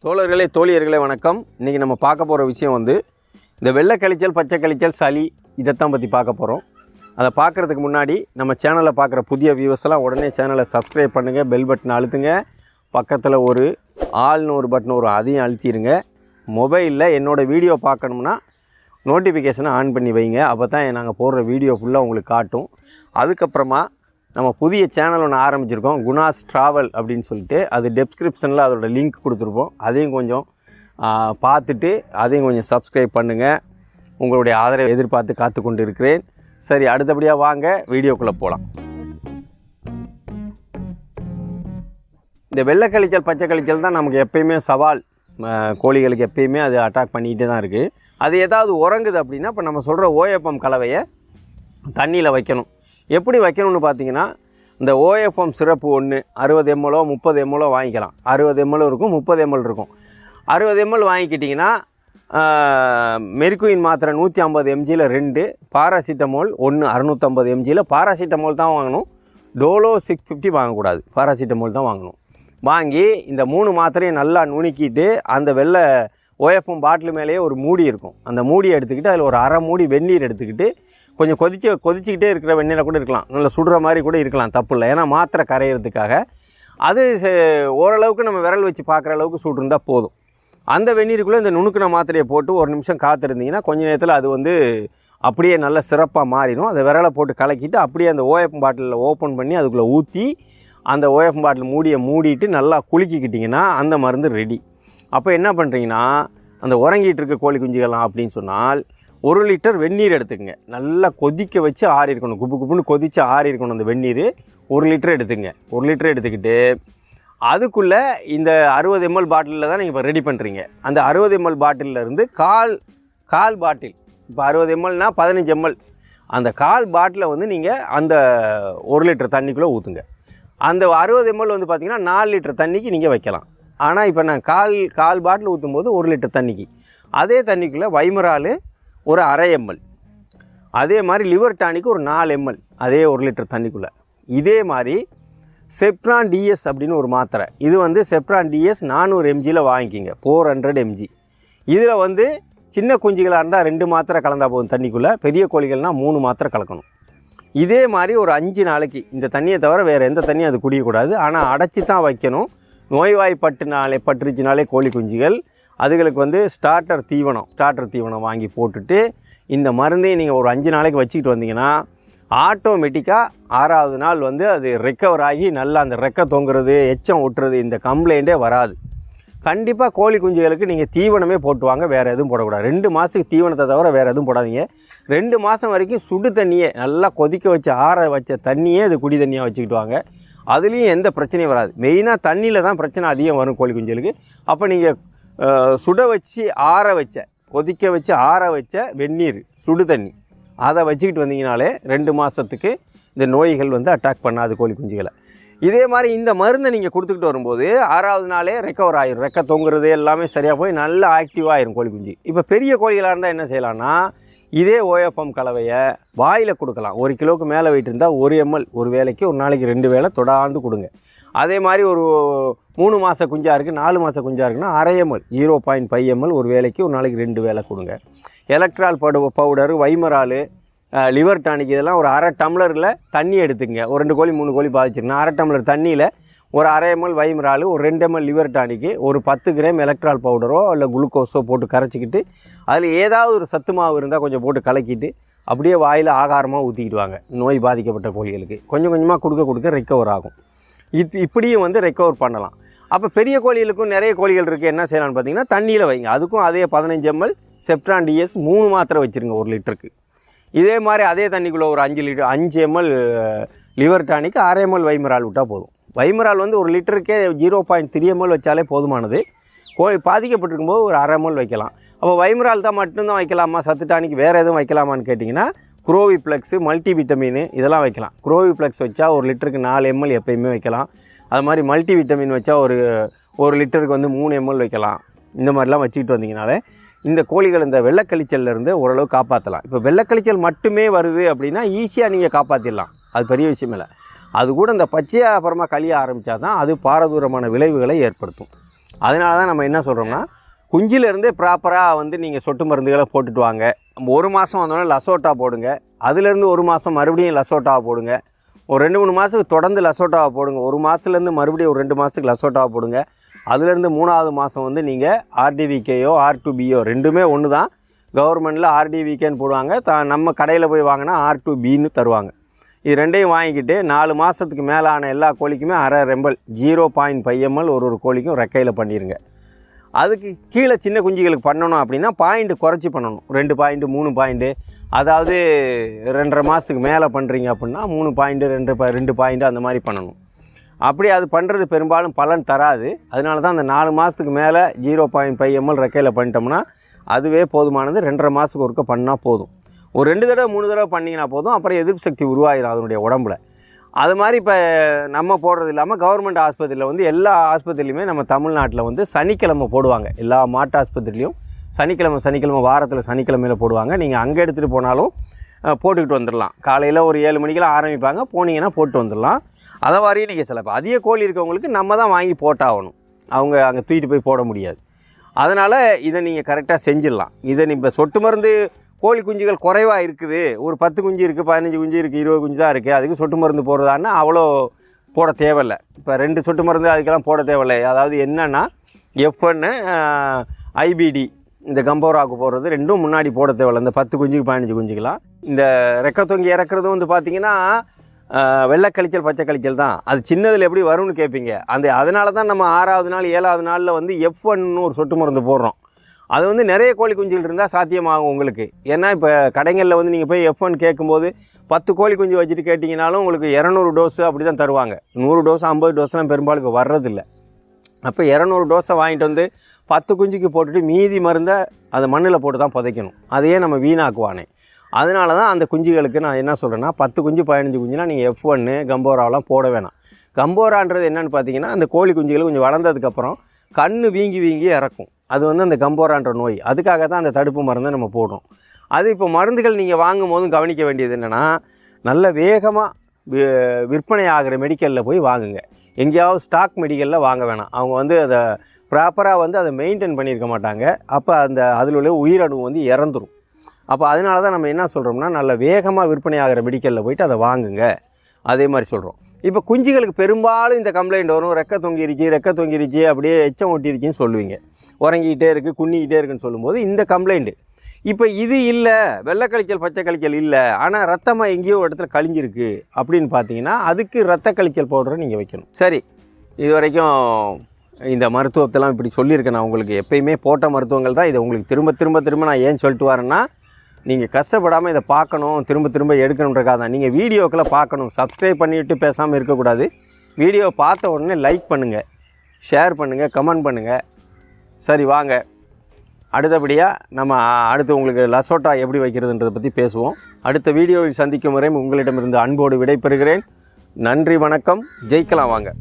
தோழர்களே தோழியர்களே வணக்கம். இன்றைக்கி நம்ம பார்க்க போகிற விஷயம் வந்து இந்த வெள்ளை கழிச்சல், பச்சை கழிச்சல், சளி இதைத்தான் பற்றி பார்க்க போகிறோம். அதை பார்க்குறதுக்கு முன்னாடி நம்ம சேனலை பார்க்குற புதிய வியூவர்ஸ்லாம் உடனே சேனலை சப்ஸ்கிரைப் பண்ணுங்கள், பெல் பட்டனை அழுத்துங்க, பக்கத்தில் ஒரு ஆல்னு ஒரு பட்டன் வரும், அதையும் அழுத்திடுங்க. மொபைலில் என்னோடய வீடியோ பார்க்கணும்னா நோட்டிஃபிகேஷனை ஆன் பண்ணி வைங்க, அப்போ தான் நாங்கள் போடுற வீடியோ ஃபுல்லாக உங்களுக்கு காட்டும். அதுக்கப்புறமா நம்ம புதிய சேனல் ஒன்று ஆரம்பிச்சிருக்கோம், குணாஸ் ட்ராவல் அப்படின்னு சொல்லிட்டு. அது டெஸ்கிரிப்ஷனில் அதோட லிங்க் கொடுத்துருப்போம், அதையும் கொஞ்சம் பார்த்துட்டு அதையும் கொஞ்சம் சப்ஸ்கிரைப் பண்ணுங்கள். உங்களுடைய ஆதரவை எதிர்பார்த்து காத்து கொண்டு இருக்கிறேன். சரி, அடுத்தபடியாக வாங்க வீடியோக்குள்ளே போகலாம். இந்த வெள்ளை கழிச்சல், பச்சை கழிச்சல் தான் நமக்கு எப்பயுமே சவால். கோழிகளுக்கு எப்பயுமே அது அட்டாக் பண்ணிக்கிட்டே தான் இருக்குது. அது ஏதாவது உறங்குது அப்படின்னா இப்போ நம்ம சொல்கிற ஓஎஃப்எம் கலவையை தண்ணியில் வைக்கணும். எப்படி வைக்கணும்னு பார்த்தீங்கன்னா, இந்த ஓஎஃப்எம் சிறப்பு ஒன்று 60 ml 30 ml வாங்கிக்கலாம். 60 ml இருக்கும், 30 ml இருக்கும். 60 ml வாங்கிக்கிட்டிங்கன்னா மெர்குயின் மாத்திரை 150 mgயில் 2, பாராசிட்டமோல் 1 650 mgயில். பாராசிட்டமோல் தான் வாங்கணும், டோலோ 650 வாங்கக்கூடாது, பாராசிட்டமோல் தான் வாங்கணும். வாங்கி இந்த 3 மாத்திரையை நல்லா நுணுக்கிட்டு அந்த வெள்ளை ஓஎஃப்எம் பாட்டில் மேலேயே ஒரு மூடி இருக்கும், அந்த மூடியை எடுத்துக்கிட்டு அதில் ஒரு அரை மூடி வெந்நீர் எடுத்துக்கிட்டு கொஞ்சம் கொதிச்சிக்கிட்டே இருக்கிற வெந்நீரை கூட இருக்கலாம், நல்லா சுடுற மாதிரி கூட இருக்கலாம், தப்பு இல்லை. ஏன்னா மாத்திரை கரையிறதுக்காக அது ஓரளவுக்கு நம்ம விரல் வச்சு பார்க்குற அளவுக்கு சூடு இருந்தால் போதும். அந்த வெந்நீருக்குள்ளே இந்த நுணுக்கின மாத்திரையை போட்டு ஒரு நிமிஷம் காத்திருந்தீங்கன்னா கொஞ்சம் நேரத்தில் அது வந்து அப்படியே நல்லா சிறப்பாக மாறிடும். அதை விரலை போட்டு கலக்கிட்டு அப்படியே அந்த ஓஎஃப்எம் பாட்டிலில் ஓப்பன் பண்ணி அதுக்குள்ளே ஊற்றி அந்த ஓஎஃப்எம் பாட்டில் மூடிட்டு நல்லா குலுக்கிக்கிட்டிங்கன்னா அந்த மருந்து ரெடி. அப்போ என்ன பண்ணுறீங்கன்னா, அந்த உறங்கிட்டு இருக்க கோழி குஞ்சுகள்லாம் அப்படின்னு சொன்னால் 1 லிட்டர் வெந்நீர் எடுத்துக்கங்க, நல்லா கொதிக்க வச்சு ஆறி இருக்கணும், குப்புன்னு கொதித்து ஆறி இருக்கணும் அந்த வெந்நீர். 1 லிட்டர் எடுத்துங்க. 1 லிட்டர் எடுத்துக்கிட்டு அதுக்குள்ளே இந்த 60 ml பாட்டிலில் தான் நீங்கள் இப்போ ரெடி பண்ணுறீங்க. அந்த 60 ml பாட்டிலிருந்து கால் பாட்டில், இப்போ 60 mlனா 15 ml, அந்த கால் பாட்டிலை வந்து நீங்கள் அந்த 1 லிட்டர் தண்ணிக்குள்ளே ஊற்றுங்க. அந்த 60 ml வந்து பார்த்திங்கன்னா 4 லிட்டர் தண்ணிக்கு நீங்கள் வைக்கலாம். ஆனால் இப்போ நான் கால் பாட்டில் ஊற்றும் போது 1 லிட்டர் தண்ணிக்கு, அதே தண்ணிக்குள்ளே வைமரால் ஒரு அரை ml, அதே மாதிரி லிவர் டானிக்கு ஒரு 4 ml, அதே 1 லிட்டர் தண்ணிக்குள்ளே. இதே மாதிரி செப்ட்ரான் டிஎஸ் அப்படின்னு ஒரு மாத்திரை, இது வந்து செப்ட்ரான் டிஎஸ் 400 mgயில் வாங்கிக்கிங்க, 400 mg. இதில் வந்து சின்ன குஞ்சுகளாக இருந்தால் 2 மாத்திரை கலந்தால் போதும் தண்ணிக்குள்ளே, பெரிய கோழிகள்னால் 3 மாத்திரை கலக்கணும். இதே மாதிரி ஒரு 5 நாளைக்கு இந்த தண்ணியை தவிர வேறு எந்த தண்ணியும் அது குடிக்கக்கூடாது. ஆனால் அடைச்சி தான் வைக்கணும். பட்டுருச்சுனாலே கோழி குஞ்சுகள் அதுகளுக்கு வந்து ஸ்டார்டர் தீவனம் வாங்கி போட்டுட்டு இந்த மருந்தையும் நீங்கள் ஒரு 5 நாளைக்கு வச்சுக்கிட்டு வந்தீங்கன்னா ஆட்டோமேட்டிக்காக 6ஆவது நாள் வந்து அது ரெக்கவர் ஆகி நல்லா அந்த ரெக்கை தொங்குறது, எச்சம் ஒட்டுறது, இந்த கம்ப்ளைண்ட்டே வராது. கண்டிப்பாக கோழி குஞ்சுகளுக்கு நீங்கள் தீவனமே போட்டுவாங்க, வேறு எதுவும் போடக்கூடாது. 2 மாதத்துக்கு தீவனத்தை தவிர வேறு எதுவும் போடாதீங்க. 2 மாதம் வரைக்கும் சுடு தண்ணியே, நல்லா கொதிக்க வச்சு ஆற வச்ச தண்ணியே அது குடி தண்ணியாக வச்சுக்கிட்டு வாங்க. அதுலேயும் எந்த பிரச்சனையும் வராது. மெயினாக தண்ணியில் தான் பிரச்சனை அதிகம் வரும் கோழி குஞ்சுகளுக்கு. அப்போ நீங்கள் சுட வச்சு கொதிக்க வச்சு ஆற வச்ச வெந்நீர், சுடு தண்ணி, அதை வச்சுக்கிட்டு வந்தீங்கனாலே 2 மாதத்துக்கு இந்த நோய்கள் வந்து அட்டாக் பண்ணாது கோழி குஞ்சுகளை. இதே மாதிரி இந்த மருந்தை நீங்கள் கொடுத்துக்கிட்டு வரும்போது 6ஆவது நாளே ரெக்கவர் ஆகிடும், ரெக்கை தொங்குறது எல்லாமே சரியாக போய் நல்லா ஆக்டிவாக ஆயிரும் கோழி குஞ்சு. இப்போ பெரிய கோழிகளாக இருந்தால் என்ன செய்யலாம்னா, இதே ஓஎஃப்எம் கலவையை வாயில் கொடுக்கலாம். 1 கிலோவுக்கு மேலே வெயிட் இருந்தால் 1 ml ஒரு வேளைக்கு, ஒரு நாளைக்கு 2 வேளை தொடர்ந்து கொடுங்க. அதே மாதிரி ஒரு 3 மாத குஞ்சாக இருக்குது, 4 மாத குஞ்சாக இருக்குன்னா அரை ml 0.5 ml ஒரு வேளைக்கு, ஒரு நாளைக்கு 2 வேளை கொடுங்க. எலக்ட்ரால் பவுடரு, வைமரால், லிவர் டானிக் இதெல்லாம் ஒரு அரை டம்ளரில் தண்ணி எடுத்துங்க. ஒரு 2 கோழி 3 கோழி பாதிச்சிருக்குன்னா அரை டம்ளர் தண்ணியில் ஒரு அரை ml வைமரால், ஒரு 2 ml லிவர் டானிக்கு, ஒரு 10 கிராம் எலக்ட்ரால் பவுடரோ இல்லை குளுக்கோஸோ போட்டு கரைச்சிக்கிட்டு அதில் ஏதாவது ஒரு சத்து மாவு இருந்தால் கொஞ்சம் போட்டு கலக்கிட்டு அப்படியே வாயில் ஆகாரமாக ஊற்றிக்கிட்டு வாங்க. நோய் பாதிக்கப்பட்ட கோழிகளுக்கு கொஞ்சம் கொஞ்சமாக கொடுக்க ரெக்கவர் ஆகும். இப்படியும் வந்து ரெக்கவர் பண்ணலாம். அப்போ பெரிய கோழிகளுக்கும் நிறைய கோழிகள் இருக்குது, என்ன செய்யலாம்னு பார்த்தீங்கன்னா தண்ணியில் வைங்க. அதுக்கும் அதே 15 ml செப்ட்ரான் டிஎஸ் 3 மாத்திரை வச்சுருங்க 1 லிட்டருக்கு. இதே மாதிரி அதே தண்ணிக்குள்ளே ஒரு 5 ml லிவர் டானிக்கு, அரை ml வைமரால் விட்டால் போதும். வைமரால் வந்து 1 லிட்டருக்கே 0.3 ml வச்சாலே போதுமானது. கோழி பாதிக்கப்பட்டிருக்கும்போது ஒரு அரை ml வைக்கலாம். அப்போ வைமரால் தான் மட்டும்தான் வைக்கலாமா, சத்து டானிக் வேறு எதுவும் வைக்கலாமான்னு கேட்டிங்கன்னா குரோவிப்ளெக்ஸு, மல்டி விட்டமின் இதெல்லாம் வைக்கலாம். குரோவிப்ளெக்ஸ் வச்சா 1 லிட்டருக்கு 4 ml எப்போயுமே வைக்கலாம். அது மாதிரி மல்டி விட்டமின் வச்சா ஒரு லிட்டருக்கு வந்து 3 ml வைக்கலாம். இந்த மாதிரிலாம் வச்சுக்கிட்டு வந்தீங்கனாலே இந்த கோழிகள் இந்த வெள்ளைக்கழிச்சல்லேருந்து ஓரளவு காப்பாற்றலாம். இப்போ வெள்ளைக்கழிச்சல் மட்டுமே வருது அப்படின்னா ஈஸியாக நீங்கள் காப்பாற்றிடலாம், அது பெரிய விஷயம் இல்லை. அது கூட இந்த பச்சையாக அப்புறமா கழிய ஆரம்பித்தா தான் அது பாரதூரமான விளைவுகளை ஏற்படுத்தும். அதனால தான் நம்ம என்ன சொல்கிறோம்னா, குஞ்சிலேருந்தே ப்ராப்பராக வந்து நீங்கள் சொட்டு மருந்துகளை போட்டுட்டு வாங்க. 1 மாதம் வந்தோடனே லசோட்டா போடுங்க, அதுலேருந்து 1 மாதம் மறுபடியும் லசோட்டாவை போடுங்க, ஒரு 2-3 மாதத்துக்கு தொடர்ந்து லசோட்டாவை போடுங்க, 1 மாதத்துலேருந்து மறுபடியும் ஒரு 2 மாதத்துக்கு லசோட்டாவை போடுங்க. அதுலேருந்து 3ஆவது மாதம் வந்து நீங்கள் ஆர்டிவிகேயோ R2Bயோ ரெண்டுமே ஒன்று தான். கவர்மெண்ட்டில் ஆர்டிவிகேன்னு போடுவாங்க, நம்ம கடையில் போய் வாங்கினா R2Bன்னு தருவாங்க. இது ரெண்டையும் வாங்கிக்கிட்டு 4 மாதத்துக்கு மேலான எல்லா கோழிக்குமே அரை ரெம்பல் 0.5 ml ஒரு கோழிக்கும் ரெக்கையில் பண்ணிடுங்க. அதுக்கு கீழே சின்ன குஞ்சுகளுக்கு பண்ணணும் அப்படின்னா பாயிண்ட் குறைச்சி பண்ணணும், 2 பாயிண்ட் 3 பாயிண்ட்டு. அதாவது 2.5 மாதத்துக்கு மேலே பண்ணுறீங்க அப்படின்னா 3 பாயிண்ட் 2 பாயிண்ட் அந்த மாதிரி பண்ணணும். அப்படி அது பண்ணுறது பெரும்பாலும் பலன் தராது. அதனால தான் அந்த 4 மாதத்துக்கு மேலே 0.5 ml ரெக்கையில் பண்ணிட்டோம்னா அதுவே போதுமானது. 2.5 மாதத்துக்கு ஒருக்க பண்ணால் போதும். ஒரு 2 தடவை 3 தடவை பண்ணிங்கன்னா போதும். அப்புறம் எதிர்ப்பு சக்தி உருவாகிடும் அதனுடைய உடம்புல. அது மாதிரி இப்போ நம்ம போடுறது இல்லாமல் கவர்மெண்ட் ஆஸ்பத்திரியில் வந்து எல்லா ஆஸ்பத்திரிலையுமே நம்ம தமிழ்நாட்டில் வந்து சனிக்கிழமை போடுவாங்க. எல்லா மாட்டு ஆஸ்பத்திரிலையும் சனிக்கிழமை வாரத்தில் சனிக்கிழமையில் போடுவாங்க. நீங்கள் அங்கே எடுத்துகிட்டு போனாலும் போட்டுக்கிட்டு வந்துடலாம். காலையில் ஒரு 7 மணிக்கெல்லாம் ஆரம்பிப்பாங்க, போனீங்கன்னா போட்டு வந்துடலாம். அதை மாதிரியும் நீங்கள் சில அதிக கோழி இருக்கவங்களுக்கு நம்ம தான் வாங்கி போட்டாகணும், அவங்க அங்கே தூக்கிட்டு போய் போட முடியாது. அதனால் இதை நீங்கள் கரெக்டாக செஞ்சிடலாம். இதை இப்போ சொட்டு மருந்து கோழி குஞ்சுகள் குறைவாக இருக்குது, ஒரு 10 குஞ்சு இருக்குது, 15 குஞ்சு இருக்குது, 20 குஞ்சு தான் இருக்குது, அதுக்கு சொட்டு மருந்து போடுறதான்னா அவ்வளோ போட தேவையில்லை. இப்போ 2 சொட்டு மருந்து அதுக்கெல்லாம் போட தேவையில்லை. அதாவது என்னென்னா F1 IBD இந்த கம்போராவுக்கு போடுறது ரெண்டும் முன்னாடி போட தேவையில்லை. இந்த 10 குஞ்சுக்கு 15 குஞ்சுக்கெலாம் இந்த ரெக்கை தொங்கி இறக்குறதும் வந்து பார்த்திங்கன்னா வெள்ளைக்கழிச்சல் பச்சை கழிச்சல் தான். அது சின்னதில் எப்படி வரும்னு கேட்பீங்க. அதனால தான் நம்ம 6ஆவது நாள் 7ஆவது நாளில் வந்து F1ன்னு ஒரு சொட்டு மருந்து போடுறோம். அது வந்து நிறைய கோழி குஞ்சுகள் இருந்தால் சாத்தியமாகும் உங்களுக்கு. ஏன்னா இப்போ கடைகளில் வந்து நீங்கள் போய் F1 கேட்கும்போது 10 கோழி குஞ்சு வச்சுட்டு கேட்டிங்கனாலும் உங்களுக்கு 200 டோஸு அப்படி தான் தருவாங்க. 100 டோஸ் 50 டோஸ்லாம் பெரும்பாலும் இப்போ வர்றதில்லை. அப்போ 200 டோஸை வாங்கிட்டு வந்து 10 குஞ்சுக்கு போட்டுட்டு மீதி மருந்தை அதை மண்ணில் போட்டு தான் புதைக்கணும். அதையே நம்ம வீணாக்குவானே. அதனால தான் அந்த குஞ்சுகளுக்கு நான் என்ன சொல்கிறேன்னா 10 குஞ்சு 15 குஞ்சுனா நீங்கள் F1 கம்போராவெலாம் போட வேணாம். கம்போரான்றது என்னென்னு பார்த்தீங்கன்னா அந்த கோழி குஞ்சுகள் கொஞ்சம் வளர்ந்ததுக்கப்புறம் கண் வீங்கி இறக்கும். அது வந்து அந்த கம்போரான்ற நோய். அதுக்காக தான் அந்த தடுப்பு மருந்தை நம்ம போடுறோம். அது இப்போ மருந்துகள் நீங்கள் வாங்கும் போதும் கவனிக்க வேண்டியது என்னென்னா, நல்ல வேகமாக விற்பனை ஆகிற மெடிக்கலில் போய் வாங்குங்க. எங்கேயாவது ஸ்டாக் மெடிக்கலில் வாங்க வேணாம். அவங்க வந்து அதை ப்ராப்பராக வந்து அதை மெயின்டைன் பண்ணியிருக்க மாட்டாங்க. அப்போ அதில் உள்ள உயிரணு வந்து இறந்துடும். அப்போ அதனால தான் நம்ம என்ன சொல்கிறோம்னா, நல்ல வேகமாக விற்பனை ஆகிற மெடிக்கலில் போய்ட்டு அதை வாங்குங்க. அதே மாதிரி சொல்கிறோம். இப்போ குஞ்சுகளுக்கு பெரும்பாலும் இந்த கம்ப்ளைண்ட் வரும், ரெக்கை தொங்கிருச்சு அப்படியே எச்சம் ஒட்டிருச்சுன்னு சொல்லுவீங்க. உறங்கிக்கிட்டே இருக்குது, குன்னிக்கிட்டே இருக்குன்னு சொல்லும்போது இந்த கம்ப்ளைண்ட்டு. இப்போ இது இல்லை, வெள்ளைக்கழிச்சல் பச்சை கழிச்சல் இல்லை, ஆனால் ரத்தமாக எங்கேயோ இடத்துல கழிஞ்சிருக்கு அப்படின்னு பார்த்தீங்கன்னா அதுக்கு ரத்த கழிச்சல் பவுடரை நீங்கள் வைக்கணும். சரி, இது வரைக்கும் இந்த மருத்துவத்தெல்லாம் இப்படி சொல்லியிருக்கேன் நான் உங்களுக்கு. எப்பயுமே போட்ட மருத்துவங்கள் தான். இதை உங்களுக்கு திரும்ப நான் ஏன் சொல்லிட்டு வரேன்னா, நீங்கள் கஷ்டப்படாமல் இதை பார்க்கணும், திரும்ப எடுக்கணுன்றக்காக தான். நீங்கள் வீடியோக்களை பார்க்கணும், சப்ஸ்கிரைப் பண்ணிவிட்டு பேசாமல் இருக்கக்கூடாது. வீடியோ பார்த்த உடனே லைக் பண்ணுங்கள், ஷேர் பண்ணுங்கள், கமெண்ட் பண்ணுங்கள். சரி, வாங்க அடுத்தபடியாக நம்ம அடுத்து உங்களுக்கு லசோட்டா எப்படி வைக்கிறதுன்றதை பற்றி பேசுவோம். அடுத்த வீடியோவில் சந்திக்கும் வரை உங்களிடமிருந்து அன்போடு விடைபெறுகிறேன். நன்றி, வணக்கம். ஜெயிக்கலாம் வாங்க.